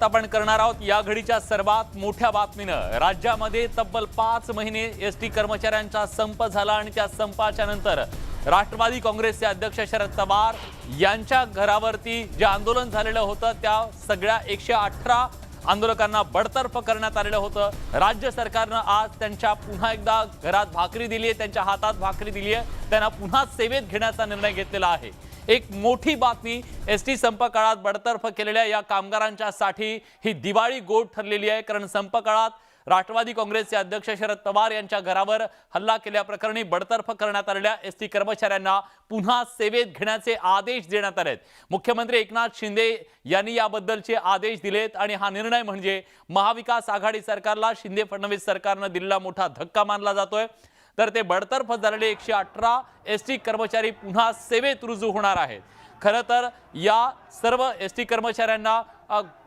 सुरुवात आपण करणार आहोत या घडीच्या सर्वात मोठ्या बातमीनं। राज्यामध्ये तब्बल 5 महिने एसटी कर्मचाऱ्यांचा संप झाला आणि त्या संपाच्या नंतर राष्ट्रवादी काँग्रेसचे अध्यक्ष शरद पवार यांच्या घरावरती जे आंदोलन झालेलं होतं त्या सगळ्या 118 आंदोलकांना बडतर्फ करण्यात आलेलं होतं। राज्य सरकारनं आज त्यांच्या पुन्हा एकदा घरात भाकरी दिली आहे, त्यांच्या हातात भाकरी दिली आहे, त्यांना पुन्हा सेवेत घेण्याचा निर्णय घेतलेला आहे। एक मोठी बातमी, एसटी संप काळात बडतर्फ केलेल्या या कामगारांच्यासाठी ही दिवाळी गोड ठरलेली आहे। कारण संप काळात राष्ट्रवादी काँग्रेसचे अध्यक्ष शरद पवार यांच्या घरावर हल्ला केल्याप्रकरणी बडतर्फ करण्यात आलेल्या एसटी कर्मचाऱ्यांना पुन्हा सेवेत घेण्याचे आदेश देण्यात आलेत। मुख्यमंत्री एकनाथ शिंदे यांनी याबद्दलचे आदेश दिलेत आणि हा निर्णय म्हणजे महाविकास आघाडी सरकारला शिंदे फडणवीस सरकारनं दिलेला मोठा धक्का मानला जातोय। तर ते बडतर्फ झालेले 118 एसटी कर्मचारी पुन्हा सेवेत रुजू होणार आहेत। खरं तर या सर्व एसटी कर्मचाऱ्यांना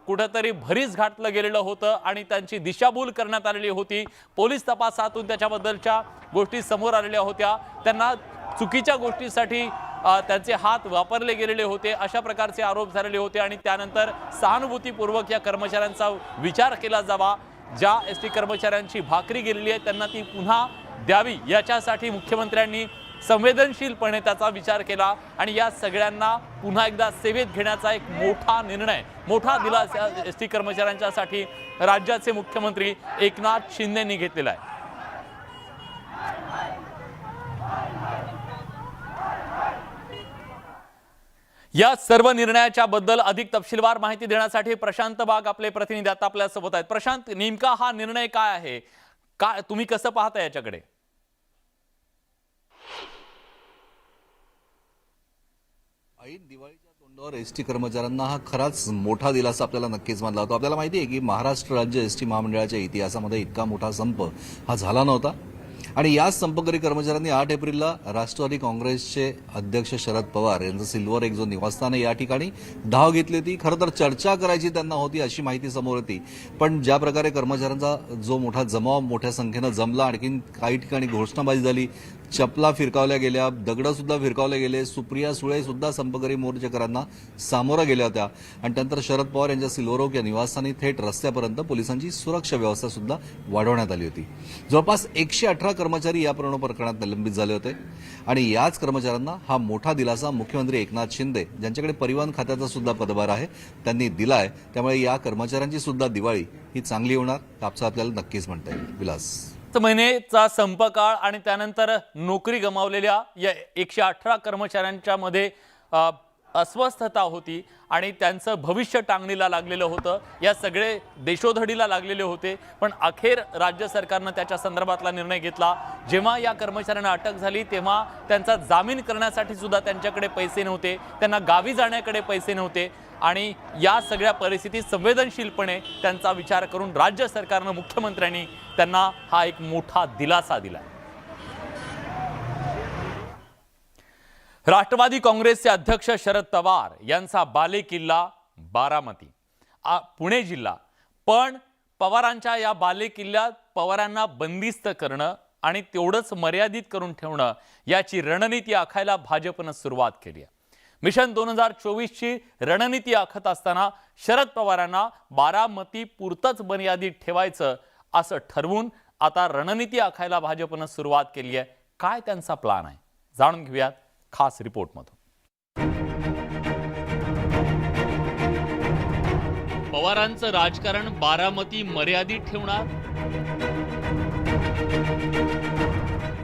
कुठेतरी भरीस घातलं गेलेलं होतं आणि त्यांची दिशाभूल करण्यात आलेली होती। पोलीस तपासातून त्याच्याबद्दलच्या गोष्टी समोर आलेल्या होत्या। त्यांना चुकीच्या गोष्टीसाठी त्यांचे हात वापरले गेलेले होते, अशा प्रकारचे आरोप झालेले होते आणि त्यानंतर सहानुभूतीपूर्वक या कर्मचाऱ्यांचा विचार केला जावा। ज्या एसटी कर्मचाऱ्यांची भाकरी गेलेली आहे त्यांना ती पुन्हा द्यावी याच्यासाठी मुख्यमंत्र्यांनी संवेदनशीलपणे त्याचा विचार केला आणि या सगळ्यांना पुन्हा एकदा सेवेत घेण्याचा एक मोठा निर्णय, मोठा दिलासा एसटी कर्मचाऱ्यांच्यासाठी राज्याचे मुख्यमंत्री एकनाथ शिंदेंनी घेतलेला आहे। या सर्व निर्णयाच्या बद्दल अधिक तपशीलवार माहिती देण्यासाठी प्रशांत बाग आपले प्रतिनिधी आता आपल्या सोबत आहेत। प्रशांत, नेमका हा निर्णय काय आहे, काय तुम्ही कसं पाहता याच्याकडे? ऐन दिवाळीच्या तोंडावर एसटी कर्मचाऱ्यांना हा खराच मोठा दिलासा आपल्याला नक्कीच मानला होता। आपल्याला माहिती आहे की महाराष्ट्र राज्य एसटी महामंडळाच्या इतिहासामध्ये इतका मोठा संप हा झाला नव्हता आणि या संपकरी कर्मचाऱ्यांनी 8 एप्रिलला राष्ट्रवादी काँग्रेसचे अध्यक्ष शरद पवार यांचं सिल्वर एक जो निवासस्थान आहे या ठिकाणी धाव घेतली होती। खरं तर चर्चा करायची त्यांना होती अशी माहिती समोर होती, पण ज्या प्रकारे कर्मचाऱ्यांचा जो मोठा जमाव मोठ्या संख्येनं जमला, आणखीन काही ठिकाणी घोषणाबाजी झाली, चपला फिरकावल्या गेल्या, दगड सुद्धा फिरकावले गेले, सुप्रिया सुळे सुद्धा संपकरी मोर्चेकरांना सामोरं गेल्या होत्या आणि त्यानंतर शरद पवार यांच्या सिल्वर ओक या निवासस्थानी थेट रस्त्यापर्यंत पोलिसांची सुरक्षा व्यवस्था सुद्धा वाढवण्यात आली होती। जवळपास 118 कर्मचारी या पूर्ण प्रकरणात निलंबित झाले होते आणि याच कर्मचाऱ्यांना हा मोठा दिलासा मुख्यमंत्री एकनाथ शिंदे ज्यांच्याकडे परिवहन खात्याचा सुद्धा पदभार आहे त्यांनी दिलाय। त्यामुळे या कर्मचाऱ्यांची सुद्धा दिवाळी ही चांगली होणार कापसा आपल्याला नक्कीच म्हणता येईल। विलास, महिनेचा संप काळ आणि त्यानंतर नोकरी गमावलेल्या या 118 कर्मचाऱ्यांच्या मध्ये अस्वस्थता होती आणि त्यांचं भविष्य टांगणीला लागलेलं होतं। या सगळे देशोधडीला लागलेले होते, पण अखेर राज्य सरकारनं त्याच्या संदर्भातला निर्णय घेतला। जेव्हा या कर्मचाऱ्यांना अटक झाली तेव्हा त्यांचा जामीन करण्यासाठी सुद्धा त्यांच्याकडे पैसे नव्हते, त्यांना गावी जाण्याकडे पैसे नव्हते आणि या सगळ्या परिस्थितीत संवेदनशीलपणे त्यांचा विचार करून राज्य सरकारनं, मुख्यमंत्र्यांनी त्यांना हा एक मोठा दिलासा दिला। राष्ट्रवादी काँग्रेसचे अध्यक्ष शरद पवार यांचा बालेकिल्ला बारामती पुणे जिल्हा, पण पवारांच्या या बालेकिल्ल्यात पवारांना बंदिस्त करणं आणि तेवढंच मर्यादित करून ठेवणं याची रणनीती आखायला भाजपनं सुरुवात केली आहे। मिशन 2024 ची रणनीती आखत असताना शरद पवारांना बारामती पुरतच मर्यादित ठेवायचं असं ठरवून आता रणनीती आखायला भाजपनं सुरुवात केली आहे। काय त्यांचा प्लान आहे जाणून घेऊयात खास रिपोर्टमधून। पवारांचं राजकारण बारामती मर्यादित ठेवणार,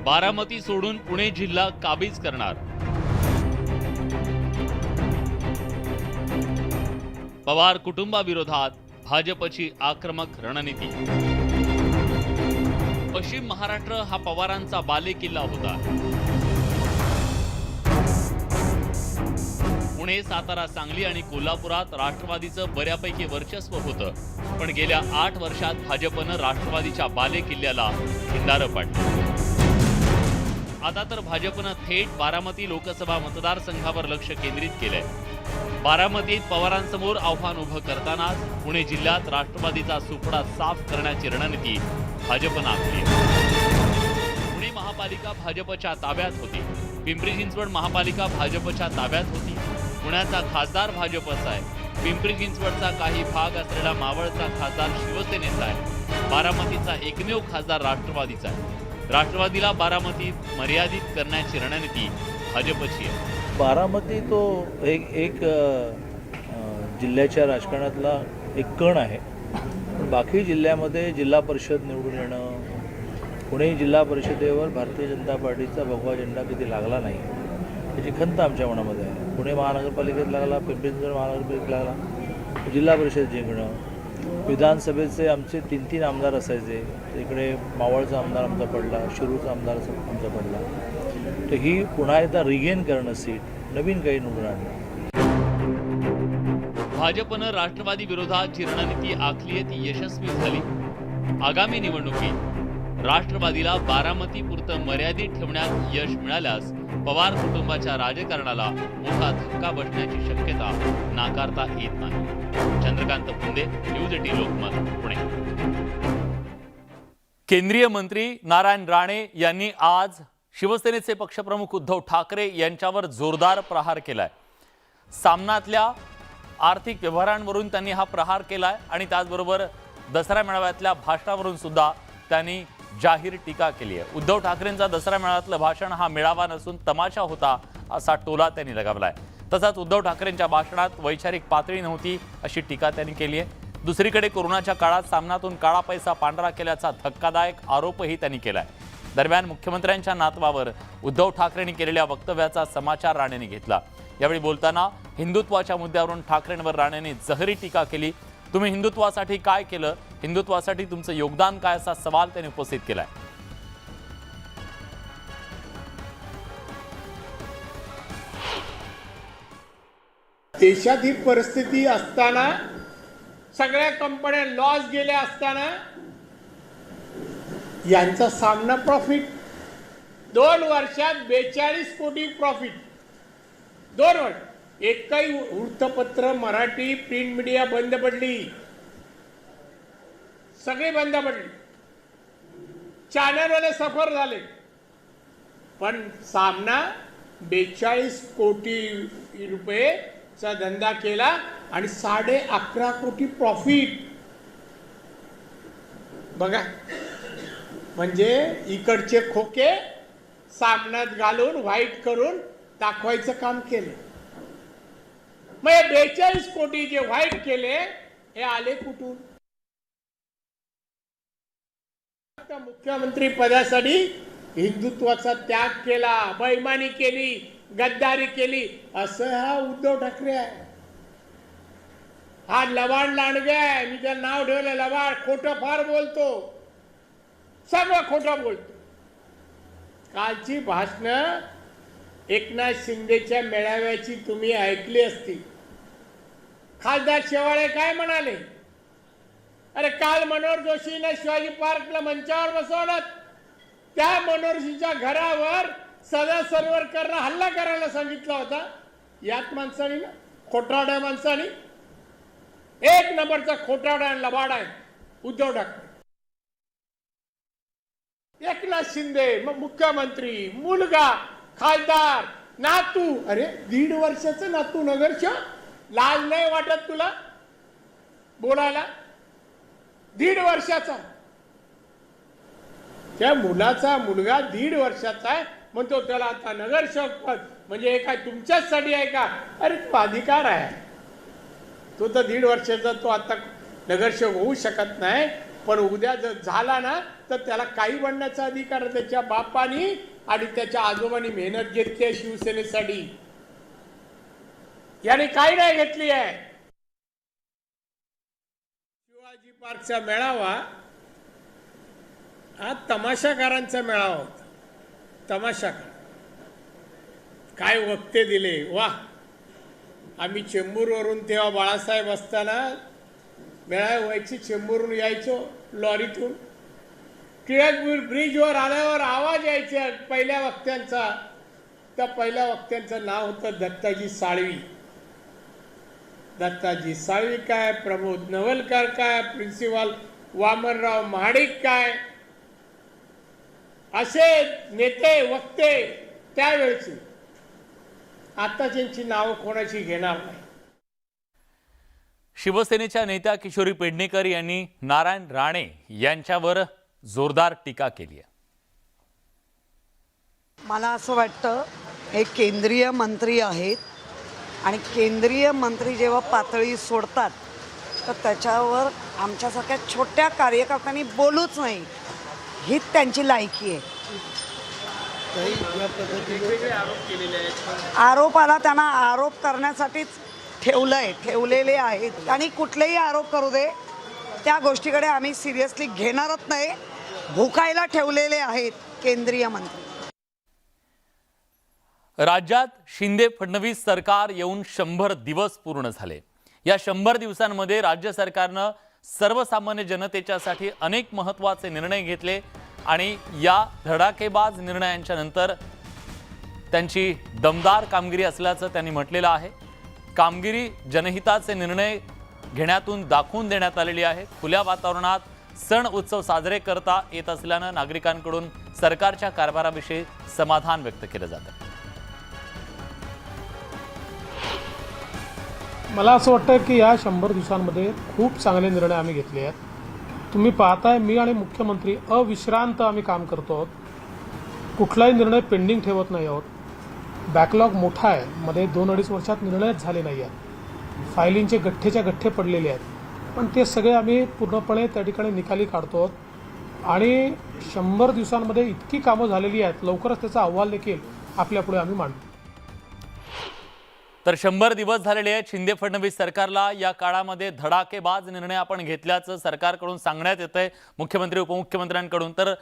बारामती सोडून पुणे जिल्हा काबीज करणार, पवार कुटुंबाविरोधात भाजपची आक्रमक रणनीती। पश्चिम महाराष्ट्र हा पवारांचा बालेकिल्ला होता। पुणे, सातारा, सांगली आणि कोल्हापुरात राष्ट्रवादीचं बऱ्यापैकी वर्चस्व होतं, पण गेल्या 8 वर्षात भाजपनं राष्ट्रवादीच्या बालेकिल्ल्याला खिंडारं पाडलं। आता तर भाजपनं थेट बारामती लोकसभा मतदारसंघावर लक्ष केंद्रित केलंय। बारामतीत पवारांसमोर आव्हान उभं करतानाच पुणे जिल्ह्यात राष्ट्रवादीचा सुपडा साफ करण्याची रणनीती भाजपनं आखली आहे। पुणे महापालिका भाजपच्या ताब्यात होती, पिंपरी चिंचवड महापालिका भाजपच्या ताब्यात होती, पुण्याचा खासदार भाजपचा आहे, पिंपरी चिंचवडचा काही भाग असलेला मावळचा खासदार शिवसेनेचा आहे. बारामतीचा एकमेव खासदार राष्ट्रवादीचा आहे. राष्ट्रवादीला बारामतीत मर्यादित करण्याची रणनीती भाजपची आहे. बारामती तो एक जिल्ह्याच्या राजकारणातला एक कण आहे. पण बाकी जिल्ह्यामध्ये जिल्हा परिषद निवडून येणं, पुणे जिल्हा परिषदेवर भारतीय जनता पार्टीचा भगवा झेंडा कधी लागला नाही, त्याची खंत आमच्या मनामध्ये आहे. पुणे महानगरपालिकेत लागला, पिंपरी चिंचवड महानगरपालिकेत लागला, जिल्हा परिषद जिंकणं. विधानसभेचे आमचे 3-3 आमदार असायचे, इकडे मावळचा आमदार आमचा पडला, शिरूरचा आमदार आमचा पडला. तर ही पुन्हा एकदा रिगेन करणं सीट, नवीन काही निवडून आणणं. भाजपनं राष्ट्रवादी विरोधात रणनीती आखली आहे, ती यशस्वी झाली. आगामी निवडणुकीत राष्ट्रवादीला बारामतीपुरतं मर्यादित ठेवण्यात यश मिळाल्यास पवार कुटुंबाच्या राजकारणाला मोठा धक्का बसण्याची शक्यता नाकारता येत नाही. चंद्रकांत पुंदे, न्यूज 18 लोकमत, पुणे. केंद्रीय मंत्री नारायण राणे यांनी आज शिवसेनेचे पक्षप्रमुख उद्धव ठाकरे यांच्यावर जोरदार प्रहार केलाय. सामनातल्या आर्थिक व्यवहारांवरून त्यांनी हा प्रहार केलाय आणि त्याचबरोबर दसरा मेळाव्यातल्या भाषणावरून सुद्धा त्यांनी जाहीर टीका केली आहे. उद्धव ठाकरेंचा दसरा मेळाव्यातलं भाषण हा मेळावा नसून तमाशा होता, असा टोला त्यांनी लगावलाय. तसंच उद्धव ठाकरेंच्या भाषणात वैचारिक पातळी नव्हती, अशी टीका त्यांनी केली आहे. दुसरीकडे कोरोनाच्या काळात सामनातून काळा पैसा पांढरा केल्याचा धक्कादायक आरोपही त्यांनी केलाय. दरम्यान मुख्यमंत्र्यांच्या नातवावर उद्धव ठाकरेंनी केलेल्या वक्तव्याचा समाचार राणेंनी घेतला. यावेळी बोलताना हिंदुत्वाच्या मुद्द्यावरून ठाकरेंवर राणेंनी जहरी टीका केली. तुम्ही हिंदुत्वासाठी काय केलं, हिंदुत्वासाठी तुमचं योगदान काय, असा सवाल त्यांनी उपस्थित केलाय. देशात ही परिस्थिती असताना, सगळ्या कंपन्या लॉस गेल्या असताना यांचा सामना प्रॉफिट, 2 वर्षात 42 कोटी प्रॉफिट. 2 वर्ष एकही वृत्तपत्र, मराठी प्रिंट मीडिया बंद पडली, सगळी बंद पडली. चॅनलवाले सफर झाले. पण सामना 42 कोटी रुपयेचा धंदा केला आणि 11.5 कोटी प्रॉफिट. बघा, म्हणजे इकडचे खोके सामन्यात घालून व्हाईट करून दाखवायचं काम केलं. मग 42 कोटी जे व्हाईट केले हे आले कुठून? मुख्यमंत्री पदासाठी हिंदुत्वाचा त्याग केला, बेईमानी केली, गद्दारी केली, असं हा उद्धव ठाकरे आहे. हा लवाड लांडगे आहे. मी त्याला नाव ठेवलं लवाड. खोटं फार बोलतो, सगळं खोटं बोलतो. कालची भाषणं एकनाथ शिंदेच्या मेळाव्याची तुम्ही ऐकली असती. खासदार शेवाळे काय म्हणाले? अरे काल मनोहर जोशीने शिवाजी पार्कला मंचावर बसवलं, त्या मनोहरजीच्या घरावर सदा सरवरकरला हल्ला करायला सांगितला होता. यात माणसाने ना, खोटारड्या माणसाने, 1 नंबरचा खोटारडा आणि लबाड आहे उद्धव ठाकरे. एकनाथ शिंदे मग मुख्यमंत्री, मुलगा खासदार, नातू. अरे 1.5 वर्षाचं नातू नगरसेवक. लाज नाही वाटत तुला बोलायला? 1.5 वर्षाचा. त्या मुलाचा मुलगा 1.5 वर्षाचा आहे, म्हणतो त्याला आता नगरसेवक पद. म्हणजे हे काय तुमच्याचसाठी आहे का? अरे तो अधिकार आहे. तो तर 1.5 वर्षाचा, तो आता नगरसेवक होऊ शकत नाही. पण उद्या जर झाला ना, तर त्याला काही बनण्याचा अधिकार. त्याच्या बापानी आणि त्याच्या आजोबांनी मेहनत घेतली आहे शिवसेनेसाठी, याने काही नाही घेतली आहे. शिवाजी पार्कचा मेळावा हा तमाशाकारांचा मेळावा होता. तमाशाकार काय वक्ते दिले, वा. आम्ही चेंबूरवरून तेव्हा बाळासाहेब असताना मेळावे व्हायची, चेंबूरवरून यायचो लॉरीतून. टिळक ब्रिजवर आल्यावर आवाज यायचा पहिल्या वक्त्यांचा. त्या पहिल्या वक्त्यांचं नाव होतं दत्ताजी साळवी. दत्ताजी साळवी काय, प्रमोद नवलकर काय, प्रिन्सिपल वामनराव महाडिक काय, असे नेते वक्ते त्यावेळेचे. आता ज्यांची नावं कोणाची घेणार नाही. शिवसेनेच्या नेत्या किशोरी पेडणेकर यांनी नारायण राणे यांच्यावर जोरदार टीका केली आहे. मला असं वाटतं हे केंद्रीय मंत्री आहेत आणि केंद्रीय मंत्री जेव्हा पातळी सोडतात तर त्याच्यावर आमच्यासारख्या छोट्या कार्यकर्त्यांनी बोलूच नाही, हीच त्यांची लायकी आहे. आरोपाला त्यांना आरोप करण्यासाठीच ठेवलेले आहेत आणि कुठलेही आरोप करू दे त्या गोष्टीकडे आम्ही सिरियसली घेणारच नाही. भुकायला ठेवलेले आहेत केंद्रीय मंत्री. राज्यात शिंदे फडणवीस सरकार येऊन 100 दिवस पूर्ण झाले. या 100 दिवसांमध्ये राज्य सरकारनं सर्वसामान्य जनतेच्यासाठी अनेक महत्त्वाचे निर्णय घेतले आणि या धडाकेबाज निर्णयांच्या नंतर त्यांची दमदार कामगिरी असल्याचं त्यांनी म्हटलेलं आहे. कामगिरी जनहिताचे निर्णय घेण्यातून दाखवून देण्यात आलेली आहे. खुल्या वातावरणात सण उत्सव साजरे करता येत असल्यानं नागरिकांकडून सरकारच्या कारभाराविषयी समाधान व्यक्त केलं जातं. मला असं वाटतं की या 100 दिवसांमध्ये खूप चांगले निर्णय आम्ही घेतले आहेत. तुम्ही पाहताय मी आणि मुख्यमंत्री अविश्रांत आम्ही काम करतो आहोत. कुठलाही निर्णय पेंडिंग ठेवत नाही आहोत. बॅकलॉग मोठा आहे, मध्ये 2-2.5 वर्षात निर्णयच झाले नाही आहेत. फायलिंगचे गठ्ठेच्या गठ्ठे पडलेले आहेत, पण ते सगळे आम्ही पूर्णपणे त्या ठिकाणी निकाली काढतो आहोत आणि 100 दिवसांमध्ये इतकी कामं झालेली आहेत. लवकरच त्याचा अहवाल देखील आपल्यापुढे आम्ही मांडू. तर 100 दिवस झालेले आहेत शिंदे फडणवीस सरकारला. या काळामध्ये धडाकेबाज निर्णय आपण घेतल्याचं सरकारकडून सांगण्यात येतंय, मुख्यमंत्री उपमुख्यमंत्र्यांकडून. तर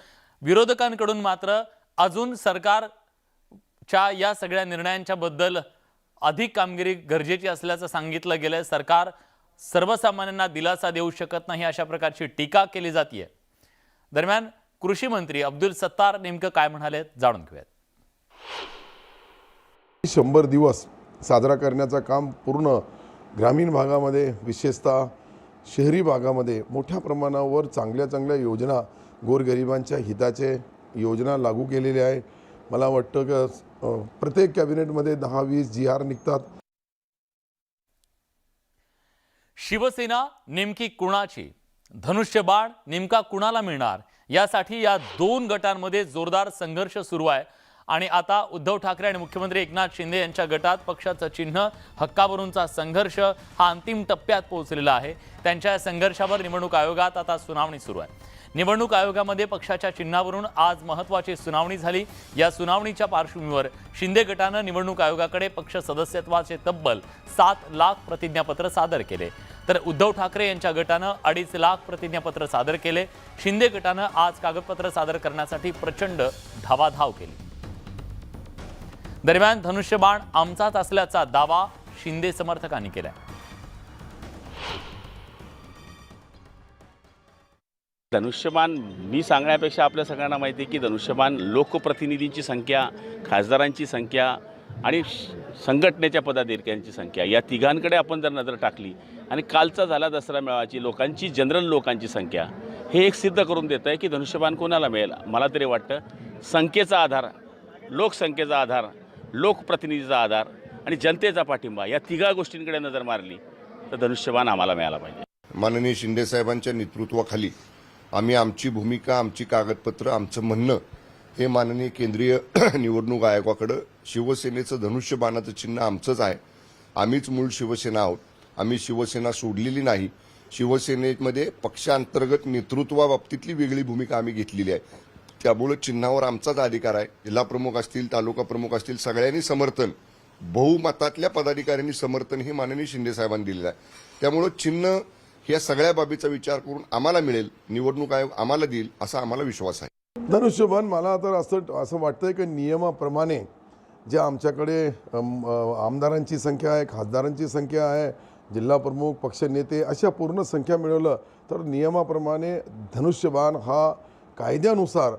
विरोधकांकडून मात्र अजून सरकारच्या या सगळ्या निर्णयांच्या बद्दल अधिक कामगिरी गरजेची असल्याचं सांगितलं गेलंय. सरकार सर्वसामान्यांना दिलासा देऊ शकत नाही अशा प्रकारची टीका केली जाते. दरम्यान कृषी मंत्री अब्दुल सत्तार नेमकं काय म्हणाले जाणून घेऊयात. 100 दिवस साजरा करण्याचं काम पूर्ण ग्रामीण भागामध्ये विशेषतः शहरी भागामध्ये मोठ्या प्रमाणावर चांगल्या योजना गोरगरिबांच्या हिताचे योजना लागू केलेल्या आहे. मला वाटतं की प्रत्येक कॅबिनेटमध्ये 10-20 GR निघतात. शिवसेना नेमकी कुणाची, धनुष्यबाण नेमका कुणाला मिळणार, यासाठी या 2 गटांमध्ये जोरदार संघर्ष सुरू आहे. आणि आता उद्धव ठाकरे आणि मुख्यमंत्री एकनाथ शिंदे यांच्या गटात पक्षाचं चिन्ह हक्कावरूनचा संघर्ष हा अंतिम टप्प्यात पोहोचलेला आहे. त्यांच्या संघर्षावर निवडणूक आयोगात आता सुनावणी सुरू आहे. निवडणूक आयोगामध्ये पक्षाच्या चिन्हावरून आज महत्त्वाची सुनावणी झाली. या सुनावणीच्या पार्श्वभूमीवर शिंदे गटानं निवडणूक आयोगाकडे पक्ष सदस्यत्वाचे तब्बल 7 लाख प्रतिज्ञापत्र सादर केले. तर उद्धव ठाकरे यांच्या गटानं 2.5 लाख प्रतिज्ञापत्र सादर केले. शिंदे गटानं आज कागदपत्र सादर करण्यासाठी प्रचंड धावाधाव केली. दरम्यान धनुष्यबाण आमचाच असल्याचा दावा शिंदे समर्थकांनी केलाय. धनुष्यबाण मी सांगण्यापेक्षा आपल्या सगळ्यांना माहिती आहे की धनुष्यबाण लोकप्रतिनिधींची संख्या, खासदारांची संख्या आणि संघटनेच्या पदाधिकाऱ्यांची संख्या या तिघांकडे आपण जर नजर टाकली आणि कालचा झाला दसरा मेळाव्याची लोकांची जनरल लोकांची संख्या हे एक सिद्ध करून देत आहे की धनुष्यबाण कोणाला मिळेल. मला तरी वाटतं संख्येचा आधार, लोकसंख्येचा आधार, लोकप्रतिनिधीचा आधार आणि जनतेचा पाठिंबा या तिघा गोष्टींकडे नजर मारली तर धनुष्यबाण आम्हाला मिळाला पाहिजे. माननीय शिंदे साहेबांच्या नेतृत्वाखाली आम्ही आमची भूमिका, आमची कागदपत्र, आमचं म्हणणं हे माननीय केंद्रीय निवडणूक आयोगाकडं शिवसेनेचं धनुष्यबाणाचं चिन्ह आमचंच आहे. आम्हीच मूळ शिवसेना आहोत. आम्ही शिवसेना सोडलेली नाही. शिवसेनेमध्ये पक्षांतर्गत नेतृत्वाबाबतीतली वेगळी भूमिका आम्ही घेतलेली आहे. त्यामुळे चिन्हावर आमचाच अधिकार आहे. जिल्हा प्रमुख असतील, तालुका प्रमुख असतील, सगळ्यांनी समर्थन, बहुमतातल्या पदाधिकाऱ्यांनी समर्थन हे माननीय शिंदे साहेबांनी दिलेलं आहे. त्यामुळे चिन्ह या सगळ्या बाबीचा विचार करून आम्हाला मिळेल, निवडणूक आयोग आम्हाला देईल असा आम्हाला विश्वास आहे. धनुष्यबाण मला तर असं वाटतंय की नियमाप्रमाणे जे आमच्याकडे आमदारांची संख्या आहे, खासदारांची संख्या आहे, जिल्हा प्रमुख, पक्षनेते अशा पूर्ण संख्या मिळवलं तर नियमाप्रमाणे धनुष्यबाण हा कायद्यानुसार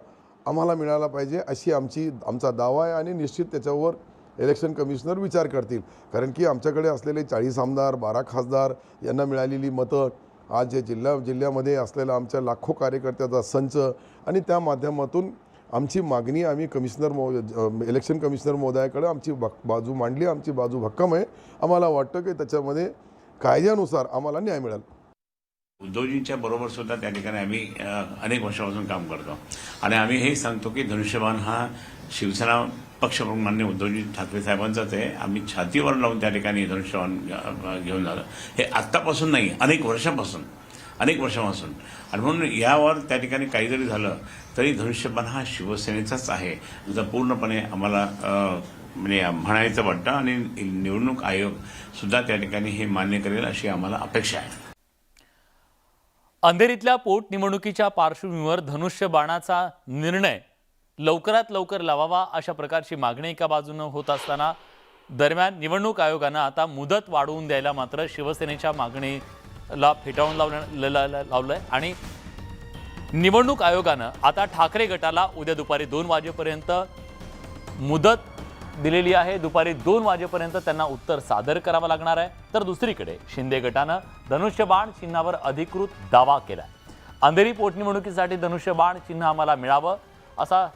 आम्हाला मिळाला पाहिजे अशी आमचा दावा आहे. आणि निश्चित त्याच्यावर इलेक्शन कमिशनर विचार करतील. कारण की आमच्याकडे असलेले 40 आमदार, 12 खासदार यांना मिळालेली मतं, आज जे जिल्ह्यामध्ये असलेला आमच्या लाखो कार्यकर्त्याचा संच आणि त्या माध्यमातून आमची मागणी आम्ही इलेक्शन कमिशनर महोदयाकडे आमची बाजू मांडली. आमची बाजू भक्कम आहे. आम्हाला वाटतं की त्याच्यामध्ये कायद्यानुसार आम्हाला न्याय मिळेल. उद्धवजींच्या बरोबर सुद्धा त्या ठिकाणी आम्ही अनेक वर्षापासून काम करतो आणि आम्ही हे सांगतो की धनुष्यबाण हा शिवसेना पक्षप्रमुख माननीय उद्धवजी ठाकरे साहेबांचाच आहे. आम्ही छातीवर लावून त्या ठिकाणी धनुष्यबाण घेऊन झालं. हे आत्तापासून नाही, अनेक वर्षापासून आणि म्हणून यावर त्या ठिकाणी काही जरी झालं तरी धनुष्यबाण हा शिवसेनेचाच आहे जर पूर्णपणे आम्हाला म्हणजे म्हणायचं वाटतं आणि निवडणूक आयोग सुद्धा त्या ठिकाणी हे मान्य करेल अशी आम्हाला अपेक्षा आहे. अंधेरीतल्या पोटनिवडणुकीच्या पार्श्वभूमीवर धनुष्यबाणाचा निर्णय लवकरात लवकर लावावा अशा प्रकारची मागणी एका बाजूनं होत असताना दरम्यान निवडणूक आयोगानं आता मुदत वाढवून द्यायला मात्र शिवसेनेच्या मागणीला फेटाळून लावलंय आणि निवडणूक आयोगानं आता ठाकरे गटाला उद्या दुपारी 2 वाजेपर्यंत मुदत दिलेली आहे. दुपारी 2 वाजेपर्यंत त्यांना उत्तर सादर करावं लागणार आहे. तर दुसरीकडे शिंदे गटानं धनुष्यबाण चिन्हावर अधिकृत दावा केलाय. अंधेरी पोटनिवडणुकीसाठी धनुष्यबाण चिन्ह आम्हाला मिळावं असा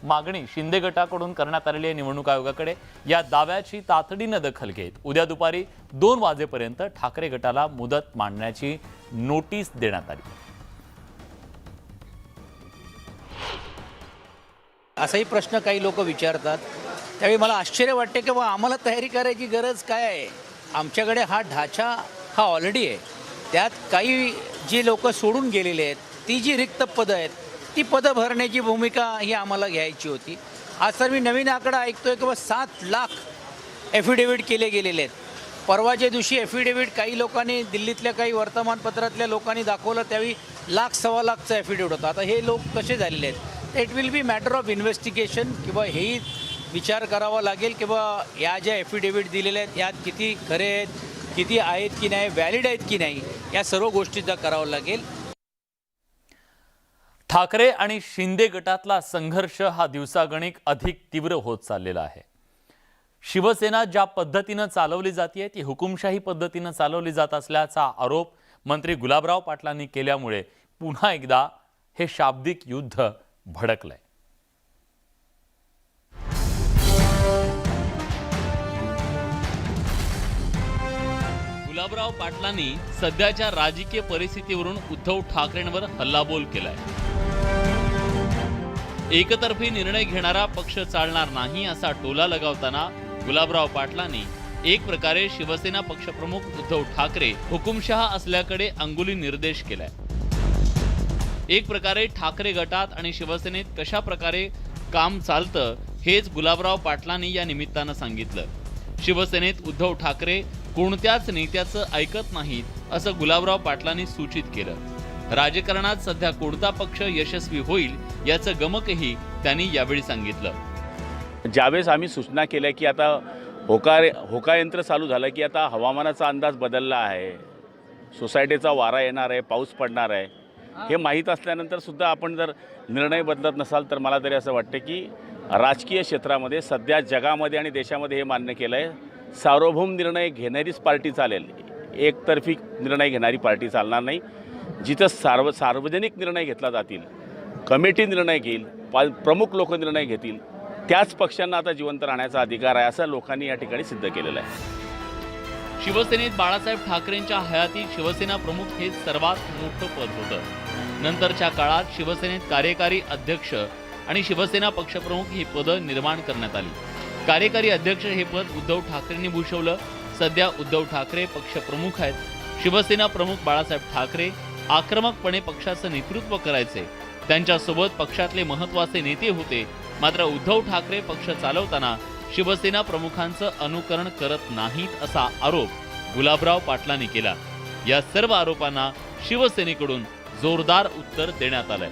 मागणी शिंदे गटाकडून करण्यात आलेली आहे निवडणूक आयोगाकडे. या दाव्याची तातडीनं दखल घेत उद्या दुपारी 2 वाजेपर्यंत ठाकरे गटाला मुदत मांडण्याची नोटीस देण्यात आली. असाही प्रश्न काही लोक विचारतात. त्यावेळी मला आश्चर्य वाटते की आम्हाला तयारी करायची गरज काय आहे. आमच्याकडे हा ढाचा हा ऑलरेडी आहे. त्यात काही जी लोक सोडून गेलेले आहेत, ती जी रिक्त पदं आहेत, ती पदं भरण्याची भूमिका ही आम्हाला घ्यायची होती. आज तर मी नवीन आकडा ऐकतोय की 7 लाख ॲफिडेव्हिट केले गेलेले आहेत. परवाच्या दिवशी ॲफिडेव्हिट काही लोकांनी दिल्लीतल्या काही वर्तमानपत्रातल्या लोकांनी दाखवलं, त्यावेळी 1.25 लाखचं ॲफिडेव्हिट होतं. आता हे लोक कसे झालेले आहेत, it will be matter of investigation किंवा हेही विचार करावा लागेल की या ज्या ॲफिडेव्हिट दिलेल्या आहेत यात किती खरे आहेत, किती आहेत की नाही, व्हॅलिड आहेत की नाही, या सर्व गोष्टीचा करावं लागेल. ठाकरे आणि शिंदे गटातला संघर्ष हा दिवसागणिक अधिक तीव्र होत चाललेला आहे. शिवसेना ज्या पद्धतीनं चालवली जाते ती हुकुमशाही पद्धतीनं चालवली जात असल्याचा आरोप मंत्री गुलाबराव पाटलांनी केल्यामुळे पुन्हा एकदा हे शाब्दिक युद्ध भडकलंय. गुलाबराव पाटलांनी सध्याच्या राजकीय परिस्थितीवरून उद्धव ठाकरेंवर हल्लाबोल केलाय. एकतर्फी निर्णय घेणारा पक्ष चालणार नाही असा टोला लगावताना गुलाबराव पाटलांनी एक प्रकारे शिवसेना पक्षप्रमुख उद्धव ठाकरे हुकुमशहा असल्याकडे अंगुली निर्देश केलाय. एक प्रकारे ठाकरे गटात आणि शिवसेनेत कशा प्रकारे काम चालतं हेच गुलाबराव पाटलांनी या निमित्तानं सांगितलं. शिवसेनेत उद्धव ठाकरे कोणत्याच नेत्याचं ऐकत नाहीत असं गुलाबराव पाटलांनी सूचित केलं. राजकारणात सध्या कोणता पक्ष यशस्वी होईल याचं गमकही त्यांनी यावेळी सांगितलं. ज्यावेळेस आम्ही सूचना केल्या की आता होकायंत्र चालू झालं की आता हवामानाचा अंदाज बदलला आहे, सोसायटीचा वारा येणार आहे, पाऊस पडणार आहे, हे माहीत असल्यानंतर सुद्धा आपण जर निर्णय बदलत नसाल तर मला तरी असं वाटतं की राजकीय क्षेत्रामध्ये सध्या जगामध्ये आणि देशामध्ये हे मान्य केलं आहे, सार्वभौम निर्णय घेणारीच पार्टी चालेल, एकतर्फी निर्णय घेणारी पार्टी चालणार नाही. जिथं सार्वजनिक निर्णय घेतला जातील, कमिटी निर्णय घेईल, प्रमुख लोक निर्णय घेतील, त्याच पक्षांना आता जिवंत राहण्याचा अधिकार आहे असं लोकांनी या ठिकाणी सिद्ध केलेलं आहे. शिवसेनेत बाळासाहेब ठाकरेंच्या हयातीत शिवसेना प्रमुख हे सर्वात मोठं पद होतं. नंतरच्या काळात शिवसेनेत कार्यकारी अध्यक्ष आणि शिवसेना पक्षप्रमुख ही पदं निर्माण करण्यात आली. कार्यकारी अध्यक्ष हे पद उद्धव ठाकरेंनी भूषवलं. सध्या उद्धव ठाकरे पक्षप्रमुख आहेत. शिवसेना प्रमुख बाळासाहेब ठाकरे आक्रमकपणे पक्षाचं नेतृत्व करायचे. त्यांच्यासोबत पक्षातले महत्त्वाचे नेते होते. मात्र उद्धव ठाकरे पक्ष चालवताना शिवसेना प्रमुखांचं अनुकरण करत नाहीत असा आरोप गुलाबराव पाटलांनी केला. या सर्व आरोपांना शिवसेनेकडून जोरदार उत्तर देण्यात आलंय.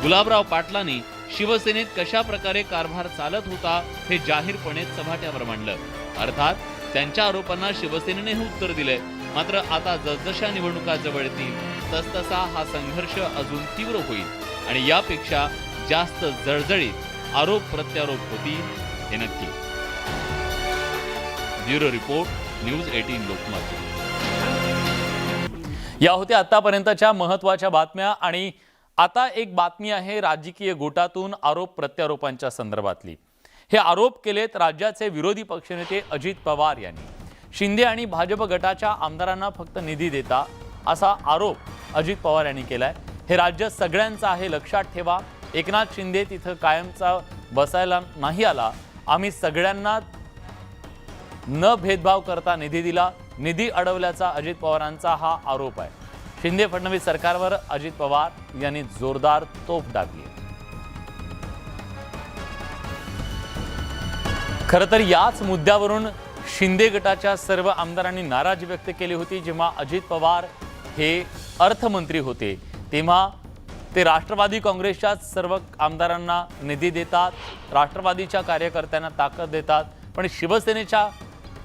गुलाबराव पाटलांनी शिवसेनेत कशा प्रकारे कारभार चालत होता हे जाहीरपणे चव्हाट्यावर मांडलं. अर्थात त्यांच्या आरोपांना शिवसेनेने उत्तर दिलंय. मात्र आता जसजशा निवडणुका जवळ येतील तसतसा हा संघर्ष अजून तीव्र होईल आणि यापेक्षा जास्त जळजळीत आरोप प्रत्यारोप होतील हे नक्की. Bureau report, news 18 Lokmat. या होत्या आतापर्यंतच्या महत्त्वाच्या बातम्या आणि आता एक बातमी आहे राजकीय गोटातून आरोप प्रत्यारोपांच्या संदर्भातली. हे आरोप केलेत राज्याचे विरोधी पक्षनेते अजित पवार यांनी. शिंदे आणि भाजप गटाच्या आमदारांना फक्त निधी देता असा आरोप अजित पवार यांनी केलाय. हे राज्य सगळ्यांचं आहे, लक्षात ठेवा. एकनाथ शिंदे तिथं कायमचा बसायला नाही आला. आम्ही सगळ्यांना न भेदभाव करता निधी दिला. निधी अडवल्याचा अजित पवारांचा हा आरोप आहे. शिंदे फडणवीस सरकारवर अजित पवार यांनी जोरदार तोफ डागली. खरं तर याच मुद्द्यावरून शिंदे गटाच्या सर्व आमदारांनी नाराजी व्यक्त केली होती. जेव्हा अजित पवार हे अर्थमंत्री होते तेव्हा ते राष्ट्रवादी काँग्रेसच्या सर्व आमदारांना निधी देतात, राष्ट्रवादीच्या कार्यकर्त्यांना ताकद देतात, पण शिवसेनेच्या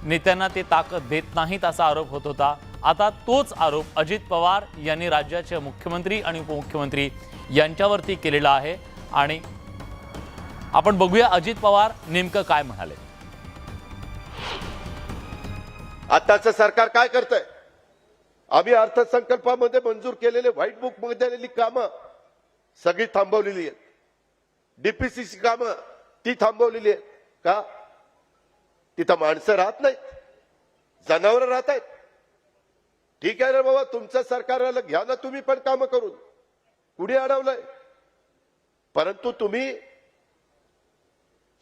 नेत्यांना ते ताकद देत नाहीत असा आरोप होत होता. आता तोच आरोप अजित पवार यांनी राज्याचे मुख्यमंत्री आणि उपमुख्यमंत्री यांच्यावरती केलेला आहे. आणि आपण बघूया अजित पवार नेमकं काय म्हणाले. आताचं सरकार काय करतंय? आम्ही अर्थसंकल्पामध्ये मंजूर केलेले व्हाईट बुक मध्ये आलेली कामं सगळी थांबवलेली आहेत. डीपीसीची कामं ती थांबवलेली आहेत. का? तिथं माणसं राहत नाहीत, जनावरं राहत आहेत. ठीक आहे ना बाबा, तुमचं सरकारला घ्या ना तुम्ही पण कामं करून, कुणी अडवलंय? परंतु तुम्ही